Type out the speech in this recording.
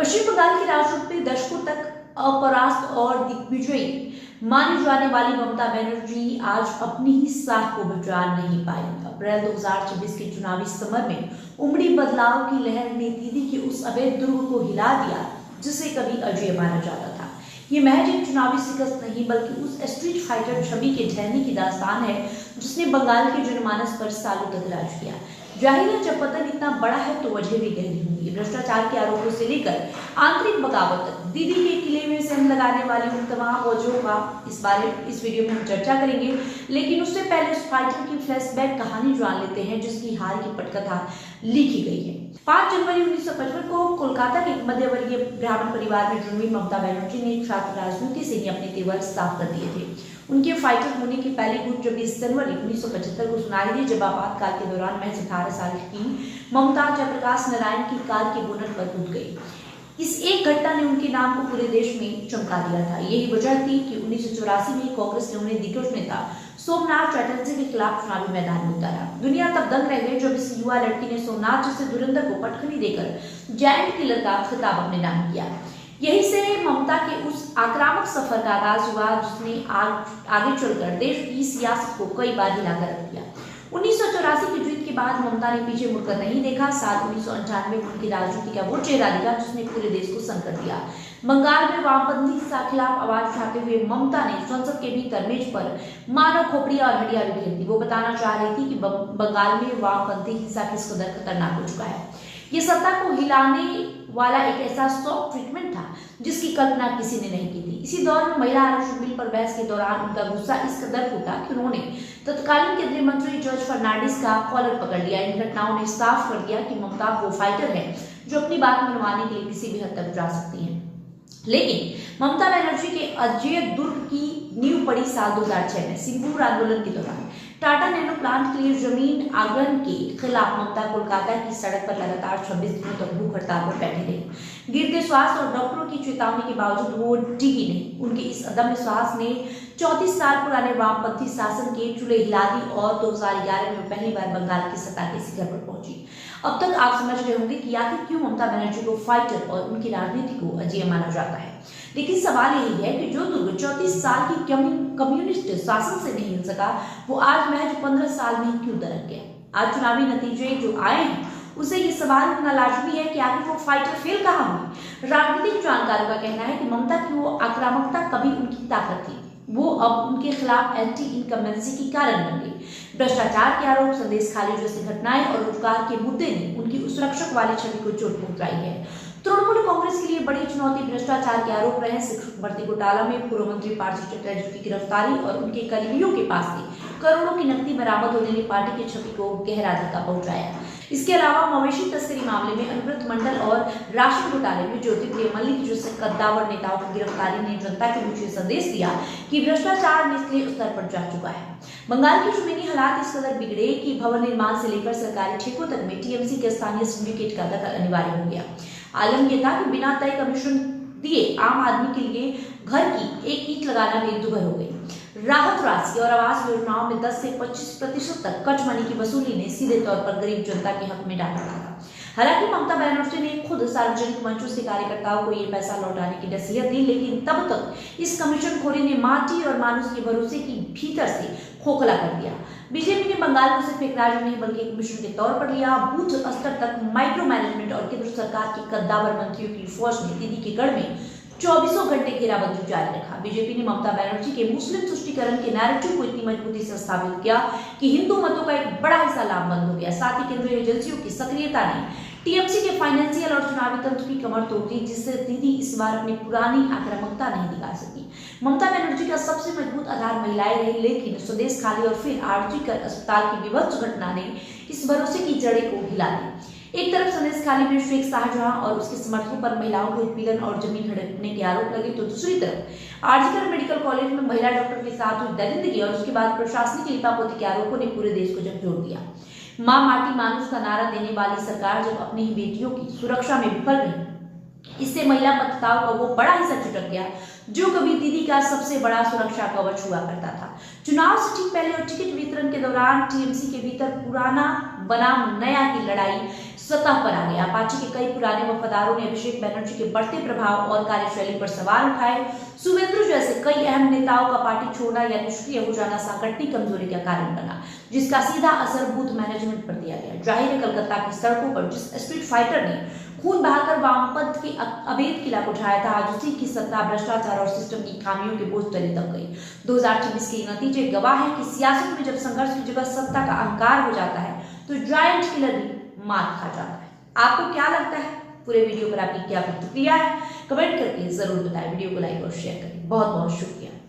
पश्चिम बंगाल की राजनीति में दशकों तक अपरास्त और दिग्विजयी मानी जाने वाली ममता बनर्जी आज अपनी ही साख को बचा नहीं पाई। अप्रैल 2024 के चुनावी समर में उमड़ी बदलाव की लहर ने दीदी के उस अवैध दुर्ग को हिला दिया जिसे कभी अजय माना जाता था। ये महज एक चुनावी शिकस्त नहीं बल्कि उस स्ट्रीट फाइटर छवि के ढहने की दास्तान है जिसने बंगाल के जनमानस पर सालों तक राज किया। जाहिर है जब पतन इतना बड़ा है तो वजह भी गहरी होंगी। भ्रष्टाचार के आरोपों से लेकर आंतरिक बगावत तक दीदी के किले में सेंध लगाने वाली उन तमाम वजहों का इस वीडियो में हम चर्चा करेंगे। लेकिन उससे पहले उस फाइटर की फ्लैशबैक कहानी जान लेते हैं जिसकी हार की पटकथा लिखी गई है। 5 जनवरी 1955 को कोलकाता के एक मध्यवर्गीय ब्राह्मण परिवार में जन्मी ममता बनर्जी ने छात्र राजनीति से ही अपने तेवर साफ कर दिए थे। उनके फाइटर होने की पहली गूंज 24 जनवरी 1975 को सुनाई दी जब आपातकाल के दौरान महज 18 साल की ममता जयप्रकाश नारायण की कार के बोनट पर कूद गई। इस एक घटना ने उनके नाम को पूरे देश में चमका दिया था। यही वजह थी कि 1984 में कांग्रेस ने उन्हें दिग्गज नेता सोमनाथ चटर्जी के खिलाफ चुनावी मैदान में उतारा। दुनिया तब दंग रह गई जब इस युवा लड़की ने सोमनाथ जैसे धुरंधर को पटखनी देकर जायंट किलर का खिताब अपने नाम किया। यही से ममता के उस आक्रामक सफर का आगाज हुआ जिसने आगे चलकर देश की सियासत को कई बार हिलाकर रख दिया। 1984 की जीत के बाद ममता ने पीछे मुड़कर नहीं देखा। साल 1998 में उनकी राजनीति का वो चेहरा दिखा जिसने पूरे देश को संकट दिया। बंगाल में वामपंथी के खिलाफ आवाज उठाते हुए ममता ने संसद के भीतर मेज पर मानव खोपड़ियां और हड्डियां बिखेर दी। वो बताना चाह रही थी कि बंगाल में वामपंथी हिंसा किस कदर खतरनाक हो चुका है। ये सत्ता को हिलाने वाला एक ऐसा शॉक ट्रीटमेंट था जिसकी कल्पना किसी ने नहीं की थी। इसी दौर में महिला आरक्षण बिल पर बहस के दौरान उनका गुस्सा इस कदर फूटा कि उन्होंने तत्कालीन केंद्रीय मंत्री जॉर्ज फर्नांडिस का कॉलर पकड़ लिया। इन घटनाओं ने साफ कर दिया कि ममता वो फाइटर है जो अपनी बात मनवाने के लिए किसी भी हद तक जा सकती है। लेकिन ममता बनर्जी के अजय दुर्ग की नींव पड़ी साल 2006 में सिंगूर आंदोलन के दौरान। टाटा नैनो प्लांट के लिए जमीन आगन के खिलाफ ममता कोलकाता की सड़क पर लगातार 26 दिनों तक भूख हड़ताल पर बैठी रही। गिरते श्वास और डॉक्टरों की चेतावनी के बावजूद वो टिकी नहीं। उनके इस अदम्य साहस ने 34 साल पुराने वामपंथी शासन के चूल्हे हिला दी और 2011 में पहली बार बंगाल की सत्ता के शिखर पर पहुंची। अब तक आप समझ रहे होंगे कि आखिर क्यों ममता बनर्जी को फाइटर और उनकी राजनीति को अजय माना जाता है। लेकिन सवाल यही है कि जो दुर्ग 34 साल की कम्युनिस्ट शासन से नहीं हिल सका वो आज महज 15 साल में क्यों दरक गया। आज चुनावी नतीजे जो आए हैं उसे ये सवाल उठना लाजमी है कि आखिर वो फाइटर फेल कहाँ हुई। राजनीतिक जानकारों का कहना है कि ममता की वो आक्रामकता कभी उनकी ताकत थी, वो अब उनके खिलाफ एंटी इनकम्बेंसी की कारण बन गई। भ्रष्टाचार के आरोप, संदेश खाली जैसी घटनाएं और रोजगार के मुद्दे ने उनकी उस रक्षक वाली छवि को चोट पहुंचाई है। तृणमूल कांग्रेस के लिए बड़ी चुनौती भ्रष्टाचार के आरोप रहे। शिक्षक भर्ती घोटाला में पूर्व मंत्री पार्थ चटर्जी की गिरफ्तारी और उनके करीबियों के पास से करोड़ों की नकदी बरामद होने ने पार्टी की छवि को गहरा धक्का पहुंचाया। इसके अलावा मवेशी तस्करी मामले में अनुव्रत मंडल और राशन घोटाले में ज्योतिप्रिय मल्लिक जैसे कद्दावर नेताओं की गिरफ्तारी ने जनता के बीच संदेश दिया कि भ्रष्टाचार निचले स्तर पर जा चुका है। बंगाल की जमीनी हालात इस कदर बिगड़े कि भवन निर्माण से लेकर सरकारी ठेकों तक में टीएमसी के स्थानीय सिंडिकेट का दखल अनिवार्य हो गया। आलम यह था कि बिना तय कमीशन दिए आम आदमी के लिए घर की एक ईंट लगाना भी दुभर हो गई। राहत राशि और आवास योजनाओं में 10 से 25% तक कट मनी की वसूली ने सीधे तौर पर गरीब जनता के हक में डाका था। हालांकि ममता बनर्जी ने खुद सार्वजनिक मंचों से कार्यकर्ताओं को ये पैसा लौटाने की नसीहत दी, लेकिन तब तक इस कमीशन खोरी ने माटी और मानुष के भरोसे की भीतर से खोखला कर दिया। बीजेपी ने बंगाल को सिर्फ एक राज्य नहीं बल्कि एक मिशन के तौर पर लिया। बूथ स्तर तक माइक्रो मैनेजमेंट और केंद्र सरकार की कद्दावर मंत्रियों की फौज ने दीदी के गढ़ में 24 घंटे घेराबंदी जारी रखा। बीजेपी ने ममता बनर्जी के मुस्लिम तुष्टीकरण के नैरेटिव को इतनी मजबूती से स्थापित किया कि हिंदू मतों का एक बड़ा हिस्सा लामबंद हो गया। साथ ही केंद्रीय एजेंसियों की सक्रियता ने टीएमसी के फाइनेंशियल और चुनावी तंत्र की कमर तोड़ दी, जिससे दीदी इस बार अपनी पुरानी आक्रामकता नहीं दिखा सकी। ममता बनर्जी का सबसे मजबूत आधार महिलाएं रही, लेकिन स्वदेश खाली और फिर आरजी अस्पताल की विभत्स घटना ने इस भरोसे की जड़ें को हिला दी। एक तरफ संदेश खाली में शेख शाहजहां और उसके समर्थकों पर महिलाओं के उत्पीड़न और जमीन हड़पने के आरोप लगे, तो दूसरी तरफ आरजीकर मेडिकल कॉलेज में महिला डॉक्टर के साथ हुई दरिंदगी और उसके बाद प्रशासनिक लिपापोती के आरोपों ने पूरे देश को झकझोर दिया। मां माटी मानुष का नारा देने वाली सरकार जब अपनी ही बेटियों की सुरक्षा में विफल रही, इससे महिला मतदाताओं का वो बड़ा हिस्सा छिटक गया जो कभी दीदी का सबसे बड़ा सुरक्षा कवच हुआ करता था। चुनाव से ठीक पहले और टिकट वितरण के दौरान टीएमसी के भीतर पुराना बनाम नया की लड़ाई सतह पर आ गया। पार्टी के कई पुराने वफादारों ने अभिषेक बनर्जी के बढ़ते प्रभाव और कार्यशैली पर सवाल उठाए। शुवेंदु जैसे कई अहम नेताओं का पार्टी छोड़ना या निष्क्रिय हो जाना सांगठनिक कमजोरी का कारण बना, जिसका सीधा असर बूथ मैनेजमेंट पर दिया गया। जाहिर है, कलकत्ता की सड़कों पर जिस स्ट्रीट फाइटर ने खून बहाकर वामपंथ के अवैध किला उठाया था, आज उसी की सत्ता भ्रष्टाचार और सिस्टम की खामियों के बोझ तले दब गई। 2026 के नतीजे गवाह है कि सियासत में जब संघर्ष की जगह सत्ता का अहंकार हो जाता है तो जायंट किलर भी मात खा जाता है। आपको क्या लगता है? पूरे वीडियो पर आपकी क्या प्रतिक्रिया है? कमेंट करके जरूर बताएं। वीडियो को लाइक और शेयर करें। बहुत बहुत शुक्रिया।